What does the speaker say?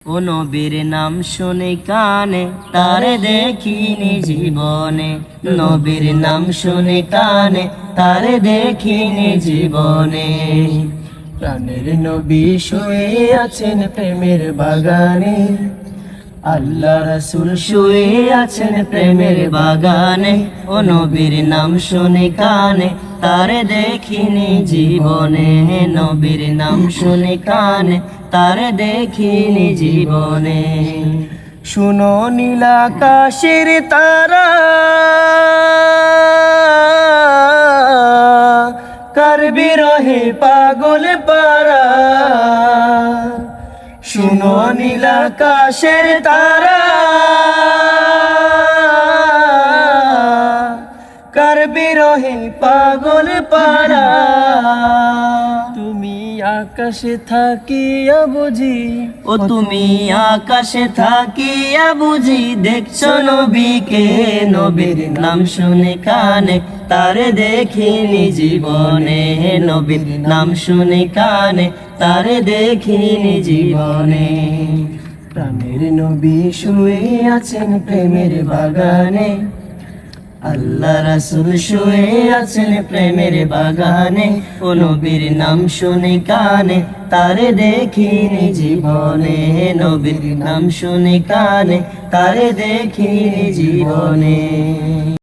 ও নবীর নাম শুনে কানে তারে দেখিনি জীবনে, নবীর নাম শুনে কানে তারে দেখিনি জীবনে। প্রাণের নবী শুয়ে আছেন প্রেমের বাগানে, আল্লাহ রাসূল শুয়ে আছেন প্রেমের বাগানে। ও নবীর নাম শুনে কানে তারে দেখিনি জীবনে, নবীর নাম শুনে কানে তারে দেখিনি জীবনে। শুনো নীল আকাশের তারা, কার বিরহে পাগল পারা। শুনো নীল আকাশের তারা, কার বিরহে পাগল পারা। তুমি আকাশে থাকিয়া বুঝি, ও তুমি আকাশে থাকিয়া বুঝি দেখছো নবীকে, নবীর নাম শুনে কানে তারে দেখিনি জীবনে, নবীর নাম শুনে কানে তারে দেখিনি জীবনে। প্রাণের নবী শুয়ে আছেন প্রেমের বাগানে, আল্লাহ রাসূল শুয়ে আছেন প্রেমের বাগানে। ও নবীর নাম শুনে কানে তারে দেখিনি জীবনে, নবীর নাম শুনে কানে তারে দেখিনি জীবনে।